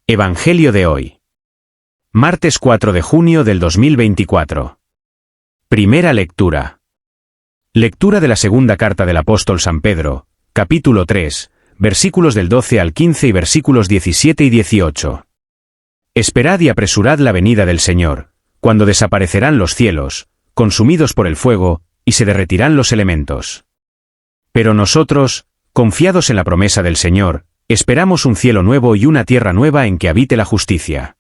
Evangelio de hoy. Martes 4 de junio del 2024. Primera lectura. Lectura de la segunda carta del apóstol San Pedro, capítulo 3, versículos del 12 al 15 y versículos 17 y 18. Esperad y apresurad la venida del Señor, cuando desaparecerán los cielos, consumidos por el fuego, y se derretirán los elementos. Pero nosotros, confiados en la promesa del Señor, esperamos un cielo nuevo y una tierra nueva en que habite la justicia.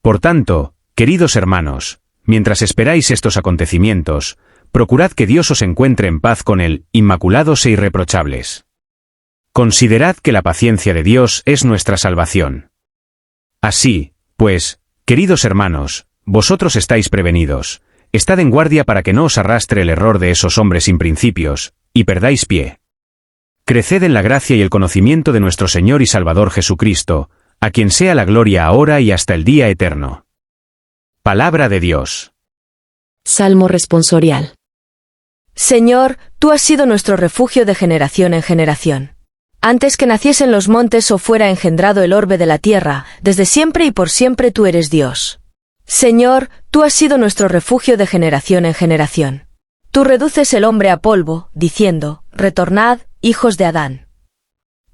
Por tanto, queridos hermanos, mientras esperáis estos acontecimientos, procurad que Dios os encuentre en paz con Él, inmaculados e irreprochables. Considerad que la paciencia de Dios es nuestra salvación. Así, pues, queridos hermanos, vosotros estáis prevenidos, estad en guardia para que no os arrastre el error de esos hombres sin principios, y perdáis pie. Creced en la gracia y el conocimiento de nuestro Señor y Salvador Jesucristo, a quien sea la gloria ahora y hasta el día eterno. Palabra de Dios. Salmo responsorial. Señor, tú has sido nuestro refugio de generación en generación. Antes que naciesen los montes o fuera engendrado el orbe de la tierra, desde siempre y por siempre tú eres Dios. Señor, tú has sido nuestro refugio de generación en generación. Tú reduces el hombre a polvo, diciendo, retornad, hijos de Adán.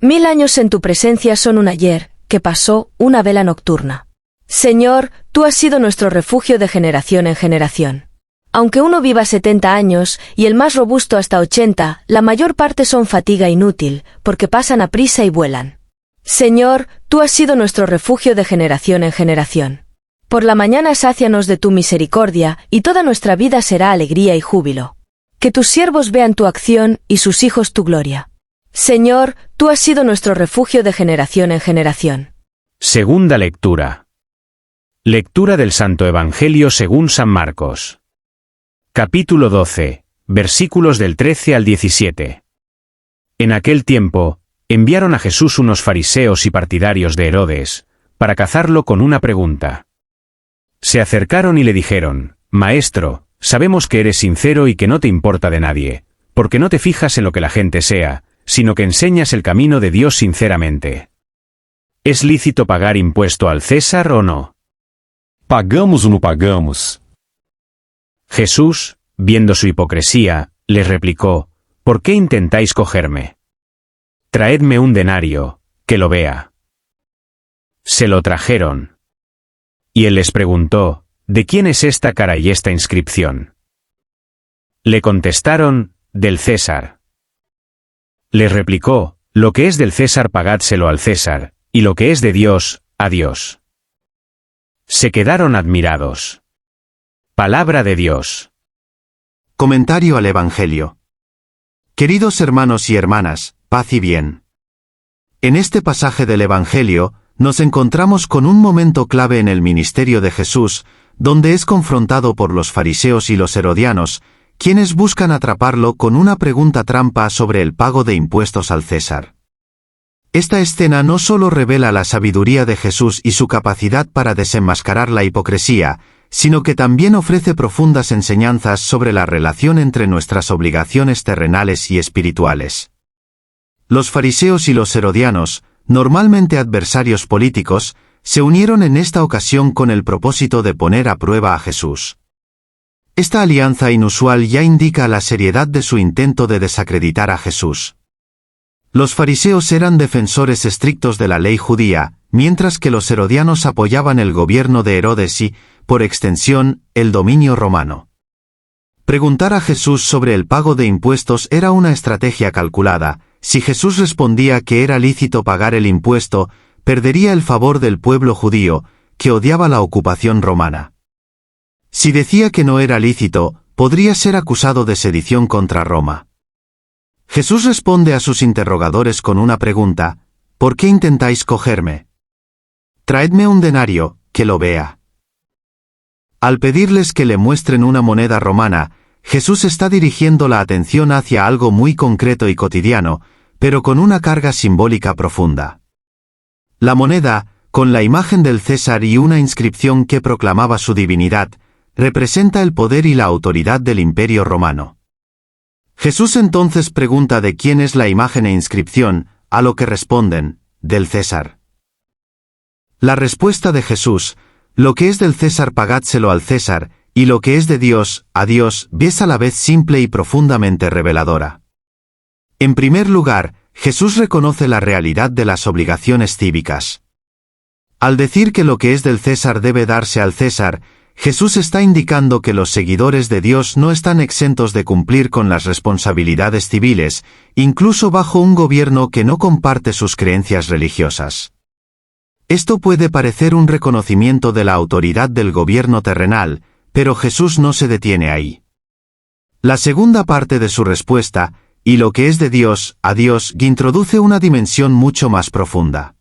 1000 años en tu presencia son un ayer, que pasó, una vela nocturna. Señor, tú has sido nuestro refugio de generación en generación. Aunque uno viva 70 años, y el más robusto hasta 80, la mayor parte son fatiga inútil, porque pasan a prisa y vuelan. Señor, tú has sido nuestro refugio de generación en generación. Por la mañana sácianos de tu misericordia, y toda nuestra vida será alegría y júbilo. Que tus siervos vean tu acción, y sus hijos tu gloria. Señor, tú has sido nuestro refugio de generación en generación. Segunda lectura. Lectura del Santo Evangelio según San Marcos. Capítulo 12, versículos del 13 al 17. En aquel tiempo, enviaron a Jesús unos fariseos y partidarios de Herodes, para cazarlo con una pregunta. Se acercaron y le dijeron, Maestro, sabemos que eres sincero y que no te importa de nadie, porque no te fijas en lo que la gente sea, sino que enseñas el camino de Dios sinceramente. ¿Es lícito pagar impuesto al César o no? ¿Pagamos o no pagamos? Jesús, viendo su hipocresía, les replicó, ¿por qué intentáis cogerme? Traedme un denario, que lo vea. Se lo trajeron. Y él les preguntó, ¿de quién es esta cara y esta inscripción? Le contestaron, del César. Les replicó, lo que es del César pagádselo al César, y lo que es de Dios, a Dios. Se quedaron admirados. Palabra de Dios. Comentario al Evangelio. Queridos hermanos y hermanas, paz y bien. En este pasaje del Evangelio, nos encontramos con un momento clave en el ministerio de Jesús, donde es confrontado por los fariseos y los herodianos, quienes buscan atraparlo con una pregunta trampa sobre el pago de impuestos al César. Esta escena no solo revela la sabiduría de Jesús y su capacidad para desenmascarar la hipocresía, sino que también ofrece profundas enseñanzas sobre la relación entre nuestras obligaciones terrenales y espirituales. Los fariseos y los herodianos, normalmente adversarios políticos, se unieron en esta ocasión con el propósito de poner a prueba a Jesús. Esta alianza inusual ya indica la seriedad de su intento de desacreditar a Jesús. Los fariseos eran defensores estrictos de la ley judía, mientras que los herodianos apoyaban el gobierno de Herodes y, por extensión, el dominio romano. Preguntar a Jesús sobre el pago de impuestos era una estrategia calculada. Si Jesús respondía que era lícito pagar el impuesto, perdería el favor del pueblo judío, que odiaba la ocupación romana. Si decía que no era lícito, podría ser acusado de sedición contra Roma. Jesús responde a sus interrogadores con una pregunta, ¿por qué intentáis cogerme? Traedme un denario, que lo vea. Al pedirles que le muestren una moneda romana, Jesús está dirigiendo la atención hacia algo muy concreto y cotidiano, pero con una carga simbólica profunda. La moneda, con la imagen del César y una inscripción que proclamaba su divinidad, representa el poder y la autoridad del Imperio romano. Jesús entonces pregunta de quién es la imagen e inscripción, a lo que responden, del César. La respuesta de Jesús: lo que es del César pagádselo al César, y lo que es de Dios, a Dios, es a la vez simple y profundamente reveladora. En primer lugar, Jesús reconoce la realidad de las obligaciones cívicas. Al decir que lo que es del César debe darse al César, Jesús está indicando que los seguidores de Dios no están exentos de cumplir con las responsabilidades civiles, incluso bajo un gobierno que no comparte sus creencias religiosas. Esto puede parecer un reconocimiento de la autoridad del gobierno terrenal, pero Jesús no se detiene ahí. La segunda parte de su respuesta, y lo que es de Dios, a Dios, introduce una dimensión mucho más profunda.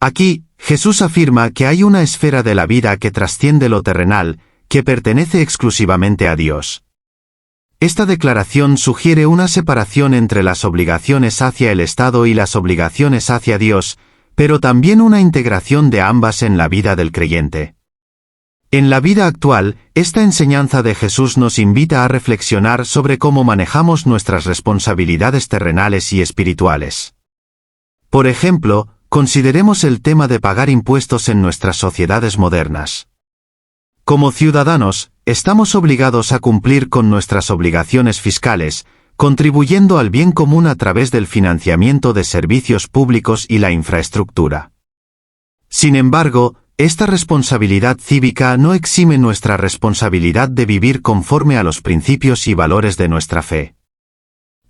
Aquí, Jesús afirma que hay una esfera de la vida que trasciende lo terrenal, que pertenece exclusivamente a Dios. Esta declaración sugiere una separación entre las obligaciones hacia el Estado y las obligaciones hacia Dios, pero también una integración de ambas en la vida del creyente. En la vida actual, esta enseñanza de Jesús nos invita a reflexionar sobre cómo manejamos nuestras responsabilidades terrenales y espirituales. Por ejemplo, consideremos el tema de pagar impuestos en nuestras sociedades modernas. Como ciudadanos, estamos obligados a cumplir con nuestras obligaciones fiscales, contribuyendo al bien común a través del financiamiento de servicios públicos y la infraestructura. Sin embargo, esta responsabilidad cívica no exime nuestra responsabilidad de vivir conforme a los principios y valores de nuestra fe.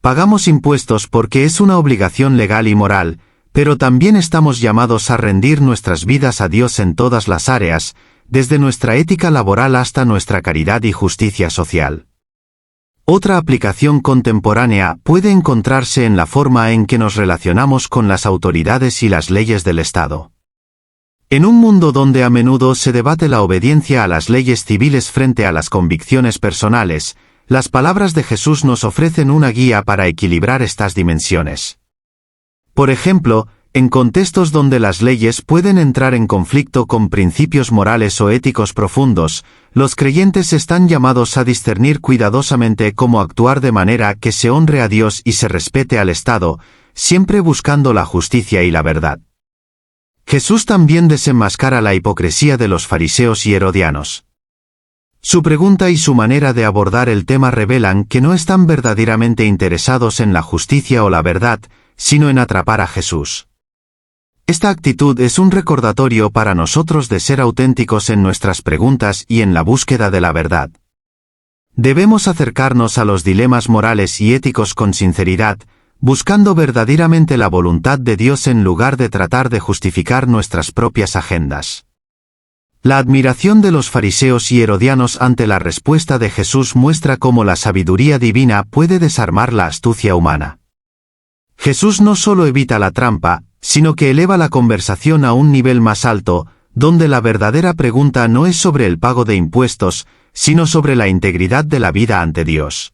Pagamos impuestos porque es una obligación legal y moral, pero también estamos llamados a rendir nuestras vidas a Dios en todas las áreas, desde nuestra ética laboral hasta nuestra caridad y justicia social. Otra aplicación contemporánea puede encontrarse en la forma en que nos relacionamos con las autoridades y las leyes del Estado. En un mundo donde a menudo se debate la obediencia a las leyes civiles frente a las convicciones personales, las palabras de Jesús nos ofrecen una guía para equilibrar estas dimensiones. Por ejemplo, en contextos donde las leyes pueden entrar en conflicto con principios morales o éticos profundos, los creyentes están llamados a discernir cuidadosamente cómo actuar de manera que se honre a Dios y se respete al Estado, siempre buscando la justicia y la verdad. Jesús también desenmascara la hipocresía de los fariseos y herodianos. Su pregunta y su manera de abordar el tema revelan que no están verdaderamente interesados en la justicia o la verdad, sino en atrapar a Jesús. Esta actitud es un recordatorio para nosotros de ser auténticos en nuestras preguntas y en la búsqueda de la verdad. Debemos acercarnos a los dilemas morales y éticos con sinceridad, buscando verdaderamente la voluntad de Dios en lugar de tratar de justificar nuestras propias agendas. La admiración de los fariseos y herodianos ante la respuesta de Jesús muestra cómo la sabiduría divina puede desarmar la astucia humana. Jesús no solo evita la trampa, sino que eleva la conversación a un nivel más alto, donde la verdadera pregunta no es sobre el pago de impuestos, sino sobre la integridad de la vida ante Dios.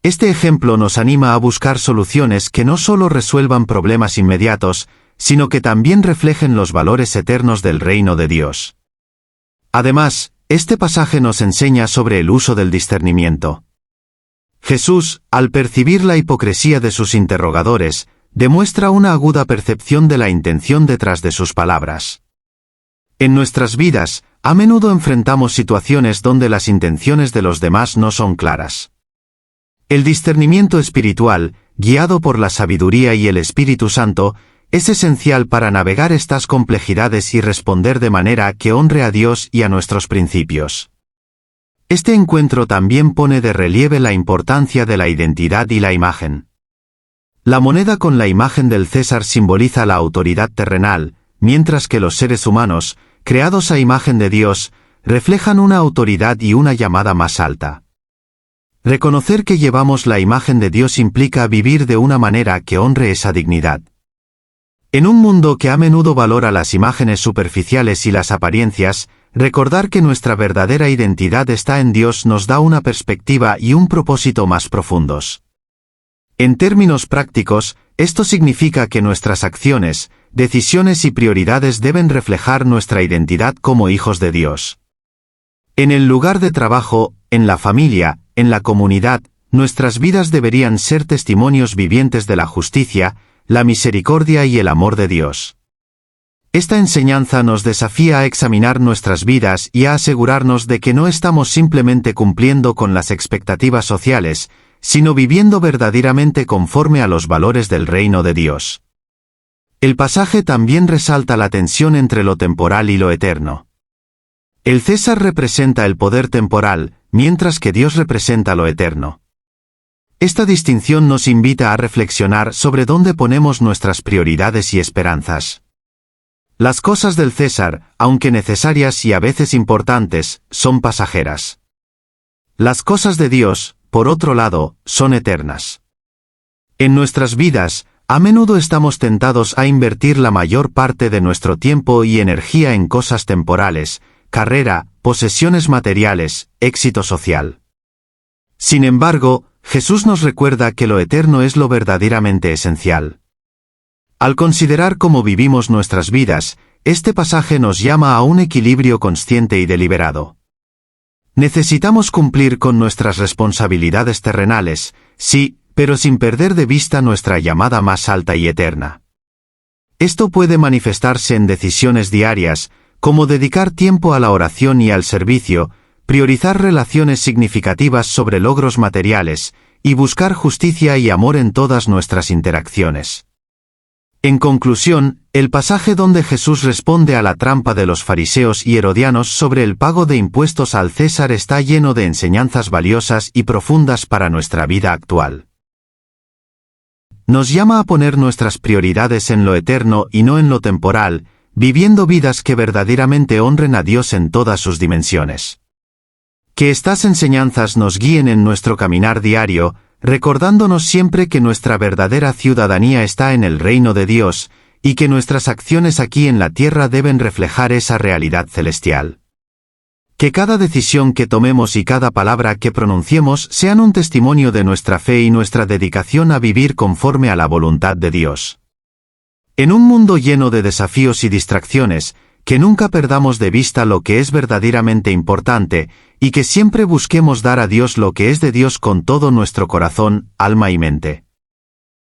Este ejemplo nos anima a buscar soluciones que no solo resuelvan problemas inmediatos, sino que también reflejen los valores eternos del reino de Dios. Además, este pasaje nos enseña sobre el uso del discernimiento. Jesús, al percibir la hipocresía de sus interrogadores, demuestra una aguda percepción de la intención detrás de sus palabras. En nuestras vidas, a menudo enfrentamos situaciones donde las intenciones de los demás no son claras. El discernimiento espiritual, guiado por la sabiduría y el Espíritu Santo, es esencial para navegar estas complejidades y responder de manera que honre a Dios y a nuestros principios. Este encuentro también pone de relieve la importancia de la identidad y la imagen. La moneda con la imagen del César simboliza la autoridad terrenal, mientras que los seres humanos, creados a imagen de Dios, reflejan una autoridad y una llamada más alta. Reconocer que llevamos la imagen de Dios implica vivir de una manera que honre esa dignidad. En un mundo que a menudo valora las imágenes superficiales y las apariencias, recordar que nuestra verdadera identidad está en Dios nos da una perspectiva y un propósito más profundos. En términos prácticos, esto significa que nuestras acciones, decisiones y prioridades deben reflejar nuestra identidad como hijos de Dios. En el lugar de trabajo, en la familia, en la comunidad, nuestras vidas deberían ser testimonios vivientes de la justicia, la misericordia y el amor de Dios. Esta enseñanza nos desafía a examinar nuestras vidas y a asegurarnos de que no estamos simplemente cumpliendo con las expectativas sociales, sino viviendo verdaderamente conforme a los valores del reino de Dios. El pasaje también resalta la tensión entre lo temporal y lo eterno. El César representa el poder temporal, mientras que Dios representa lo eterno. Esta distinción nos invita a reflexionar sobre dónde ponemos nuestras prioridades y esperanzas. Las cosas del César, aunque necesarias y a veces importantes, son pasajeras. Las cosas de Dios, por otro lado, son eternas. En nuestras vidas, a menudo estamos tentados a invertir la mayor parte de nuestro tiempo y energía en cosas temporales, carrera, posesiones materiales, éxito social. Sin embargo, Jesús nos recuerda que lo eterno es lo verdaderamente esencial. Al considerar cómo vivimos nuestras vidas, este pasaje nos llama a un equilibrio consciente y deliberado. Necesitamos cumplir con nuestras responsabilidades terrenales, sí, pero sin perder de vista nuestra llamada más alta y eterna. Esto puede manifestarse en decisiones diarias, como dedicar tiempo a la oración y al servicio, priorizar relaciones significativas sobre logros materiales, y buscar justicia y amor en todas nuestras interacciones. En conclusión, el pasaje donde Jesús responde a la trampa de los fariseos y herodianos sobre el pago de impuestos al César está lleno de enseñanzas valiosas y profundas para nuestra vida actual. Nos llama a poner nuestras prioridades en lo eterno y no en lo temporal, viviendo vidas que verdaderamente honren a Dios en todas sus dimensiones. Que estas enseñanzas nos guíen en nuestro caminar diario, recordándonos siempre que nuestra verdadera ciudadanía está en el reino de Dios, y que nuestras acciones aquí en la tierra deben reflejar esa realidad celestial. Que cada decisión que tomemos y cada palabra que pronunciemos sean un testimonio de nuestra fe y nuestra dedicación a vivir conforme a la voluntad de Dios. En un mundo lleno de desafíos y distracciones, que nunca perdamos de vista lo que es verdaderamente importante, y que siempre busquemos dar a Dios lo que es de Dios con todo nuestro corazón, alma y mente.